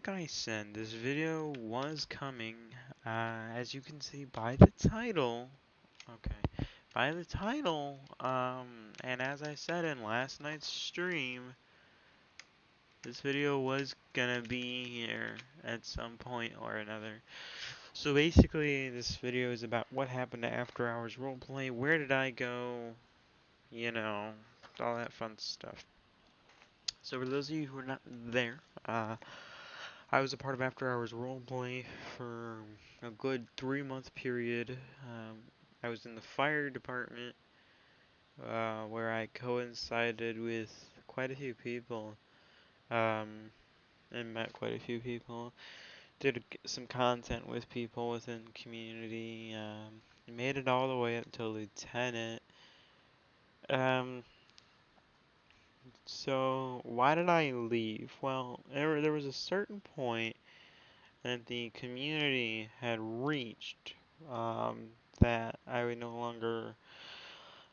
like I said, this video was coming, as you can see by the title. Okay, by the title, and as I said in last night's stream, this video was gonna be here at some point or another. So basically, this video is about what happened to After Hours Roleplay, where did I go, you know, all that fun stuff. So for those of you who are not there, I was a part of After Hours Roleplay for a good 3-month period. I was in the fire department, where I coincided with quite a few people, um, and met quite a few people. Did some content with people within the community. Made it all the way up to lieutenant. Um, so why did I leave? Well, there was a certain point that the community had reached, that I no longer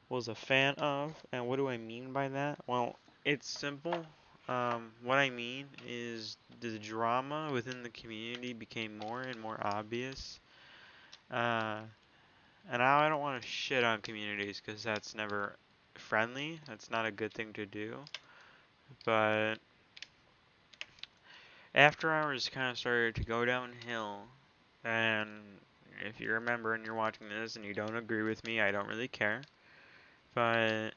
was a fan of. And what do I mean by that? Well, it's simple. What I mean is the drama within the community became more and more obvious. Uh, and I don't want to shit on communities because that's never friendly. That's not a good thing to do. But After Hours kind of started to go downhill. And if you remember and you're watching this and you don't agree with me, I don't really care. But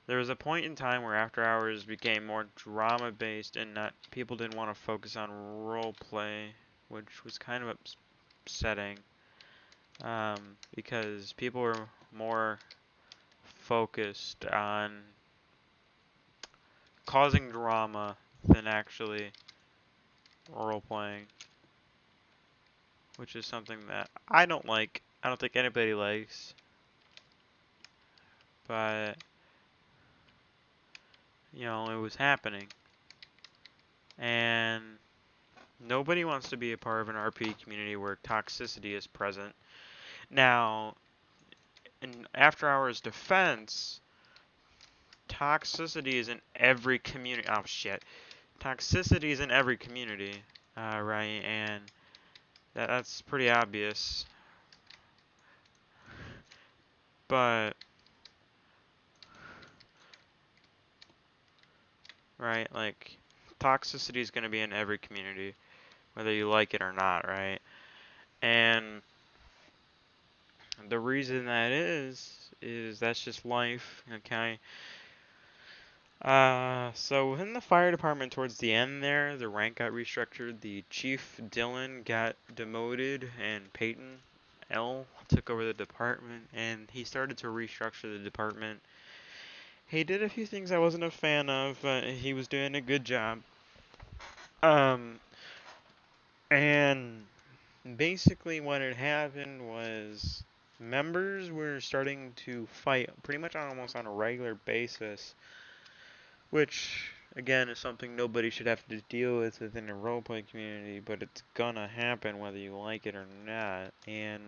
there was a point in time where After Hours became more drama based and not people didn't want to focus on roleplay, which was kind of upsetting. Because people were more focused on causing drama than actually role playing, which is something that I don't like. I don't think anybody likes, but it was happening, and nobody wants to be a part of an RP community where toxicity is present. Now, in After Hours defense, toxicity is in every community. Oh shit, toxicity is in every community, right? And that's pretty obvious. But right, like toxicity is going to be in every community, whether you like it or not, right? And the reason that is that's just life, okay? So within the fire department towards the end there, the rank got restructured. The chief, Dylan, got demoted, and Peyton L took over the department, and he started to restructure the department. He did a few things I wasn't a fan of, but he was doing a good job. Um, and basically what had happened was members were starting to fight pretty much almost on a regular basis, which again is something nobody should have to deal with within a roleplay community, but it's gonna happen whether you like it or not. And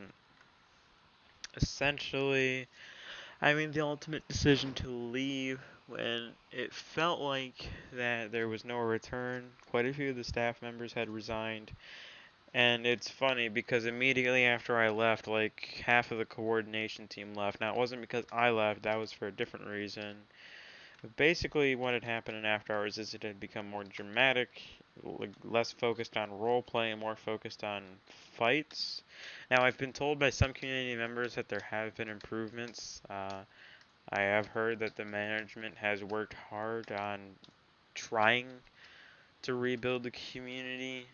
essentially, I made the ultimate decision to leave when it felt like that there was no return. Quite a few of the staff members had resigned. And it's funny because immediately after I left, like half of the coordination team left. Now it wasn't because I left, that was for a different reason. But basically what had happened in After Hours is it had become more dramatic, less focused on roleplay and more focused on fights. Now I've been told by some community members that there have been improvements. I have heard that the management has worked hard on trying to rebuild the community.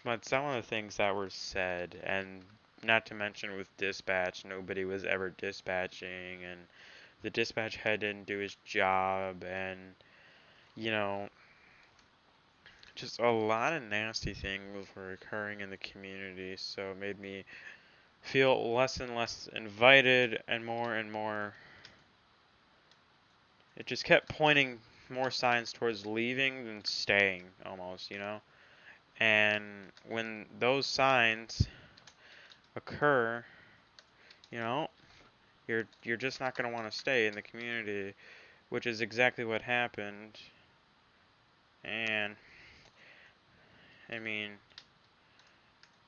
But some of the things that were said, and not to mention with dispatch, nobody was ever dispatching, and the dispatch head didn't do his job, and, you know, just a lot of nasty things were occurring in the community, so it made me feel less and less invited, and more. It just kept pointing more signs towards leaving than staying, almost. And when those signs occur, you know, you're just not going to want to stay in the community, which is exactly what happened. And I mean,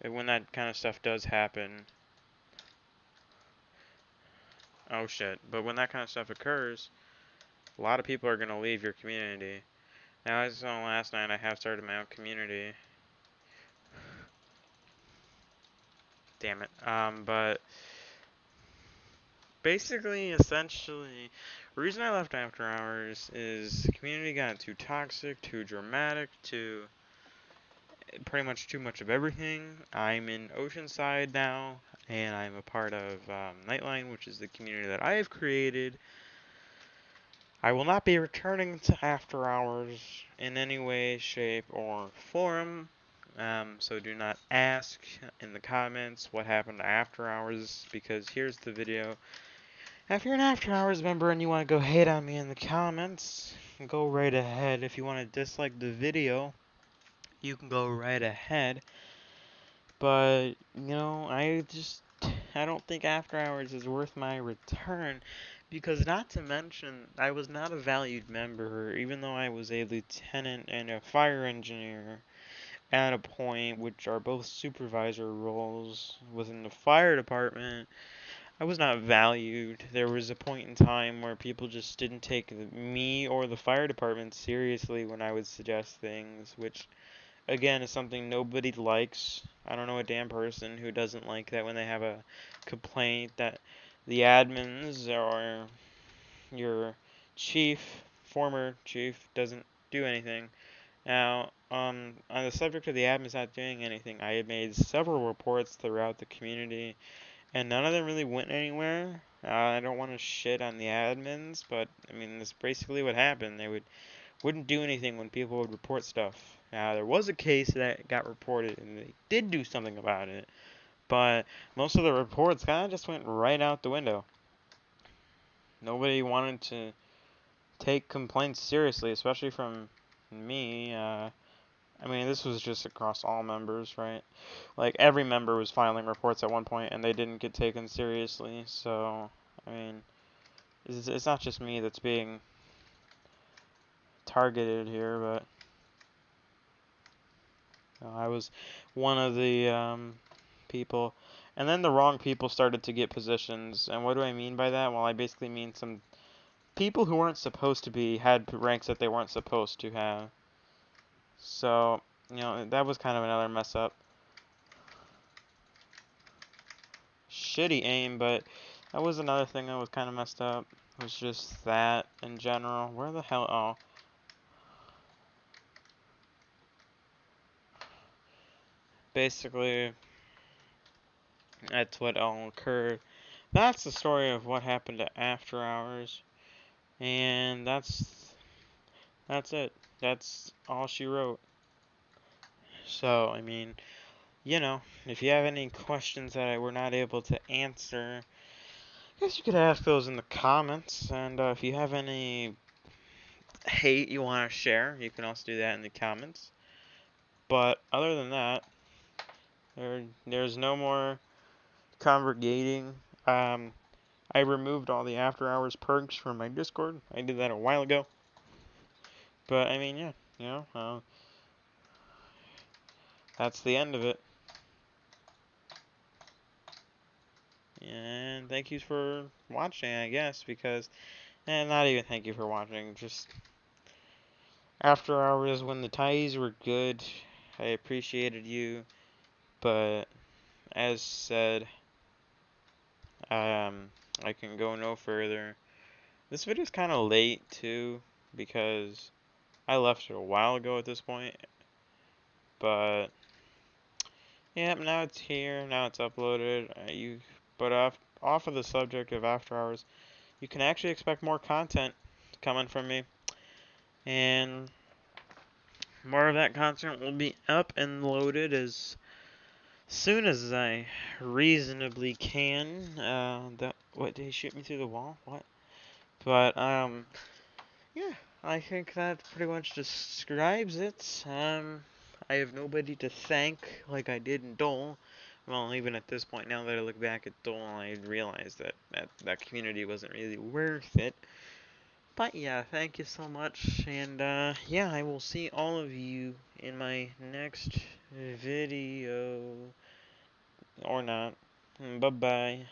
when that kind of stuff does happen, oh shit, but when that kind of stuff occurs, a lot of people are going to leave your community. Now, as I saw last night, I have started my own community. Damn it. But basically, essentially, the reason I left After Hours is the community got too toxic, too dramatic, too pretty much too much of everything. I'm in Oceanside now, and I'm a part of Nightline, which is the community that I have created. I will not be returning to After Hours in any way, shape, or form. So do not ask in the comments what happened to After Hours, because here's the video. If you're an After Hours member and you want to go hate on me in the comments, go right ahead. If you want to dislike the video, you can go right ahead. But, I don't think After Hours is worth my return, because not to mention, I was not a valued member, even though I was a lieutenant and a fire engineer at a point, which are both supervisor roles within the fire department. I was not valued. There was a point in time where people just didn't take me or the fire department seriously when I would suggest things, which again is something nobody likes. I don't know a damn person who doesn't like that when they have a complaint that the admins or your former chief, doesn't do anything. Now, on the subject of the admins not doing anything, I had made several reports throughout the community, and none of them really went anywhere. I don't want to shit on the admins, but I mean, that's basically what happened. They wouldn't do anything when people would report stuff. Now, there was a case that got reported, and they did do something about it, but most of the reports kind of just went right out the window. Nobody wanted to take complaints seriously, especially from me. I mean, this was just across all members, right? Like, every member was filing reports at one point, and they didn't get taken seriously, so, I mean, it's not just me that's being targeted here, but I was one of the people. And then the wrong people started to get positions. And what do I mean by that? Well, I basically mean some people who weren't supposed to be had ranks that they weren't supposed to have. So, that was kind of another mess up. Shitty aim, but that was another thing that was kind of messed up. It was just that in general. Where the hell? Oh. Basically, that's what all occurred. That's the story of what happened to After Hours. And that's it. That's all she wrote. So, I mean, if you have any questions that I were not able to answer, I guess you could ask those in the comments. And if you have any hate you want to share, you can also do that in the comments. But other than that, there's no more congregating. I removed all the after hours perks from my Discord. I did that a while ago. But I mean, yeah, that's the end of it. And thank you for watching, I guess, because, not even thank you for watching, just After Hours when the ties were good, I appreciated you, but as said, I can go no further. This video's kind of late, too, because I left it a while ago at this point, but, yeah, now it's here, now it's uploaded, but off of the subject of After Hours, you can actually expect more content coming from me, and more of that content will be up and loaded as soon as I reasonably can. What, did he shoot me through the wall? What? But, yeah, I think that pretty much describes it. I have nobody to thank like I did in Dole. Well, even at this point, now that I look back at Dole, I realize that community wasn't really worth it. But yeah, thank you so much, and yeah, I will see all of you in my next video, or not. Bye bye.